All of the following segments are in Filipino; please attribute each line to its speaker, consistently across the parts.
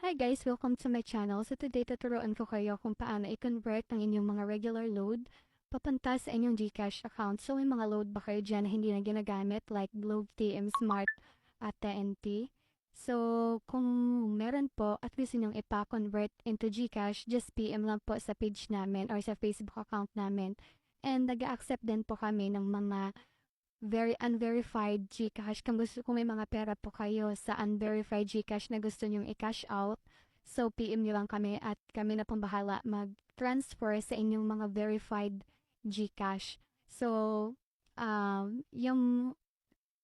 Speaker 1: Hi guys! Welcome to my channel. So today tuturuan ko kayo kung paano i-convert ang inyong mga regular load papunta sa inyong GCash account. So may mga load ba kayo dyan na hindi na ginagamit like Globe, TM Smart at TNT? So kung meron po at gusto nyong ipa-convert into GCash, just PM lang po sa page namin or sa Facebook account namin. And nag-accept din po kami ng mga very unverified GCash. Kung may mga pera po kayo sa unverified GCash na gusto nyong i-cash out, so PM nyo lang kami at kami na pong bahala mag-transfer sa inyong mga verified GCash. So, yung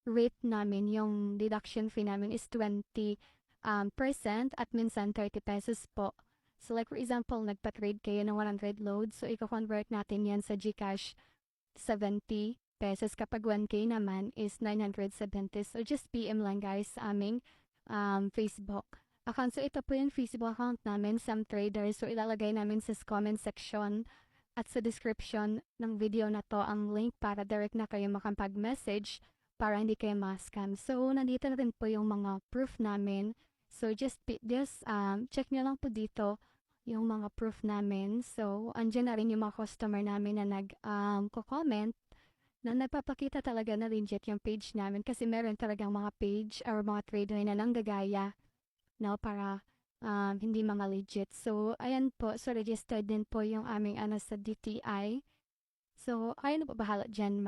Speaker 1: rate namin, yung deduction fee namin is 20% at minsan 30 pesos po. So like for example, nagpa-trade kayo ng 100 loads, so i-convert natin yan sa GCash 70 pesos. Kapag 1K naman is 970. So just PM lang guys sa aming Facebook account. So ito po yung Facebook account namin, Sam Trader. So ilalagay namin sa comment section at sa description ng video na to ang link para direct na kayo makapag-message para hindi kayo ma-scam. So nandito na rin po yung mga proof namin. So just check nyo lang po dito yung mga proof namin. So andyan na rin yung mga customer namin na nag-comment na nagpapakita talaga na legit yung page namin kasi meron talagang mga page or mga trader na nanggagaya no, para hindi mga legit. So, ayan po. So, registered din po yung aming sa DTI. So, ayun na po bahala dyan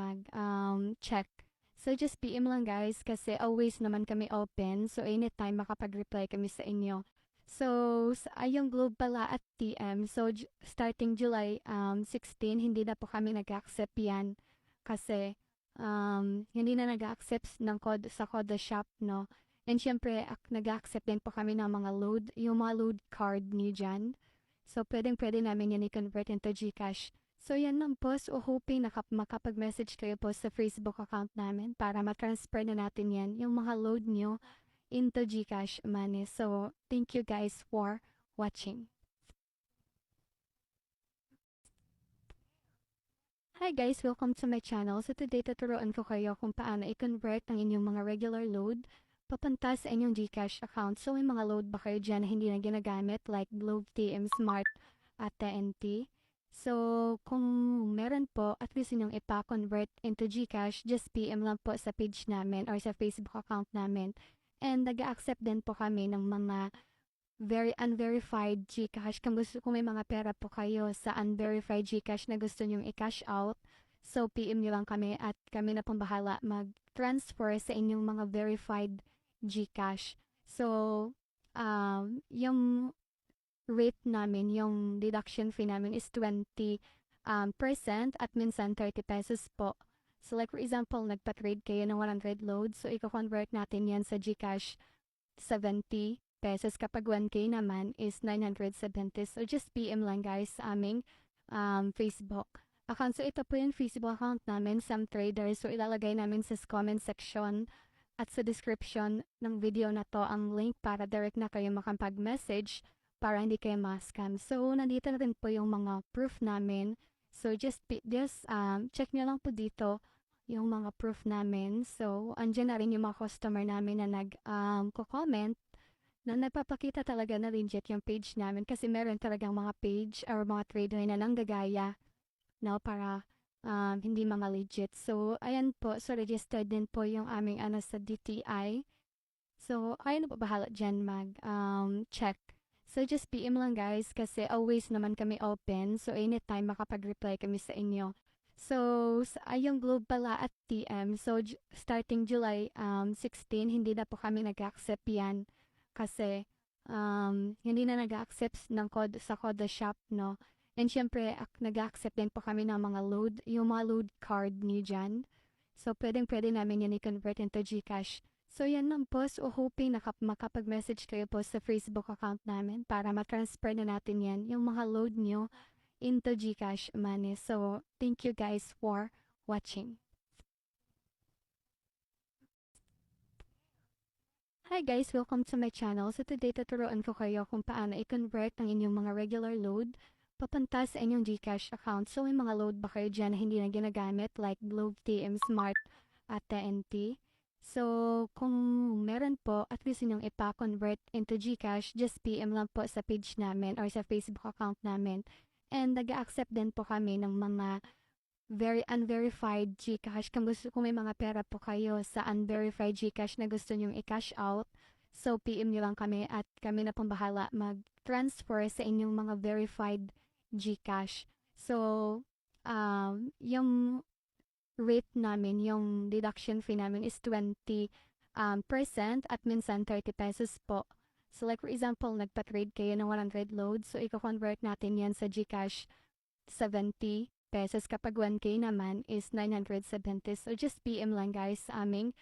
Speaker 1: check. So, just PM lang guys kasi always naman kami open. So, anytime makapag-reply kami sa inyo. So, yung Globe pala at TM. So, starting July 16, hindi na po kami nag-accept yan kasi hindi na nag-accept ng code sa Code Shop, no? And syempre, nag-accept din po kami ng mga load, yung mga load card niyo dyan. So, pwedeng-pwede namin yan i-convert into GCash. So, yan lang po. So, hoping makapag-message kayo po sa Facebook account namin para ma-transfer na natin yan, yung mga load nyo into GCash money. So, thank you guys for watching. Hi guys! Welcome to my channel. So today tuturuan ko kayo kung paano i-convert ang inyong mga regular load papunta sa inyong GCash account. So may mga load ba kayo dyan na hindi na ginagamit like Globe, TM Smart at TNT? So kung meron po at gusto nyong ipa-convert into GCash, just PM lang po sa page namin or sa Facebook account namin. And nag-accept din po kami ng mga very unverified GCash. Kung may mga pera po kayo sa unverified GCash na gusto nyong i-cash out, so PM nyo lang kami at kami na pong bahala mag-transfer sa inyong mga verified GCash. So, yung rate namin, yung deduction fee namin is 20% at minsan 30 pesos po. So like for example, nagpa-trade kayo ng 100 loads, so i-convert natin yan sa GCash 70 pesos. Kapag 1K naman is 970. So just PM lang guys sa aming Facebook account. So ito po yung Facebook account namin, Sam Trader. So ilalagay namin sa comment section at sa description ng video na to ang link para direct na kayo makapag-message para hindi kayo ma-scam. So nandito na rin po yung mga proof namin. So just check nyo lang po dito yung mga proof namin. So andyan na rin yung mga customer namin na nag-comment na nagpapakita talaga na legit yung page namin kasi meron talagang mga page or mga trader na nanggagaya no, para hindi mga legit. So, ayan po. So, registered din po yung aming sa DTI. So, ayun na po bahala dyan check. So, just PM lang guys kasi always naman kami open. So, anytime makapag-reply kami sa inyo. So, yung Globe pala at TM. So, starting July 16, hindi na po kami nag-accept yan kasi hindi na nag-accept ng code sa Code Shop, no? And syempre, nag-accept din po kami ng mga load, yung mga load card niyo dyan. So, pwedeng-pwede namin yan i-convert into GCash. So, yan lang po. So, hoping makapag-message kayo po sa Facebook account namin para ma-transfer na natin yan, yung mga load nyo into GCash money. So, thank you guys for watching. Hi guys! Welcome to my channel. So today tuturuan ko kayo kung paano i-convert ang inyong mga regular load papunta sa inyong GCash account. So may mga load ba kayo dyan na hindi na ginagamit like Globe, TM Smart at TNT? So, kung meron po at gusto nyong ipa-convert into GCash, just PM lang po sa page namin or sa Facebook account namin. And nag-accept din po kami ng mga very unverified GCash. Kung may mga pera po kayo sa unverified GCash na gusto nyong i-cash out, so PM nyo lang kami at kami na pong bahala mag-transfer sa inyong mga verified GCash. So, yung rate namin, yung deduction fee namin is 20 percent at minsan 30 pesos po. So like for example, nagpa-trade kayo ng 100 loads, so i-convert natin yan sa GCash 70 pesos. Kapag 1K naman is 970. So just PM lang guys sa aming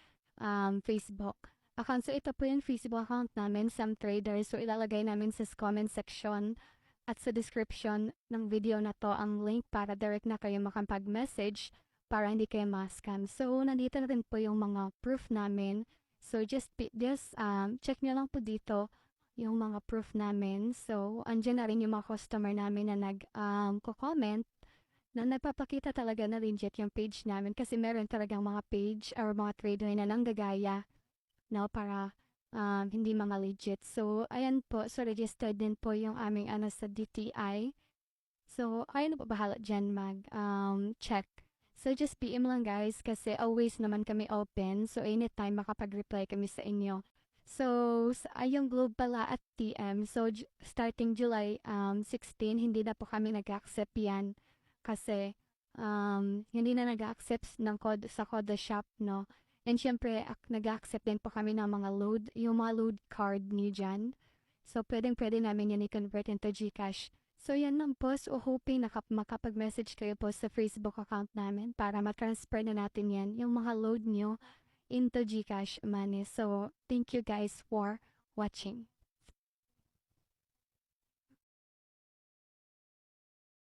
Speaker 1: Facebook account. So ito po yung Facebook account namin, Sam Traders. So ilalagay namin sa comment section at sa description ng video na to ang link para direct na kayo makapag-message para hindi kayo ma-scam. So, nandito na rin po yung mga proof namin. So, just check nyo lang po dito yung mga proof namin. So, andyan na rin yung mga customer namin na nag-comment na nagpapakita talaga na legit yung page namin kasi meron talagang mga page or mga trader na nanggagaya, no, para hindi mga legit. So, ayan po. So, registered din po yung aming sa DTI. So, ayun na po bahala dyan check. So, just PM lang guys kasi always naman kami open. So, anytime makapag-reply kami sa inyo. So, yung Globe pala at TM. So, starting July 16, hindi na po kami nag-accept yan. Kasi, hindi na nag-accept ng code sa Koda Shop, no? And syempre, nag-accept din po kami ng mga yung mga load card niyo dyan. So, pwedeng-pwede namin yan i-convert into GCash. So, yan lang po. So, hoping makapag-message kayo po sa Facebook account namin para matransfer na natin yan, yung mga load nyo into GCash money. So, thank you guys for watching.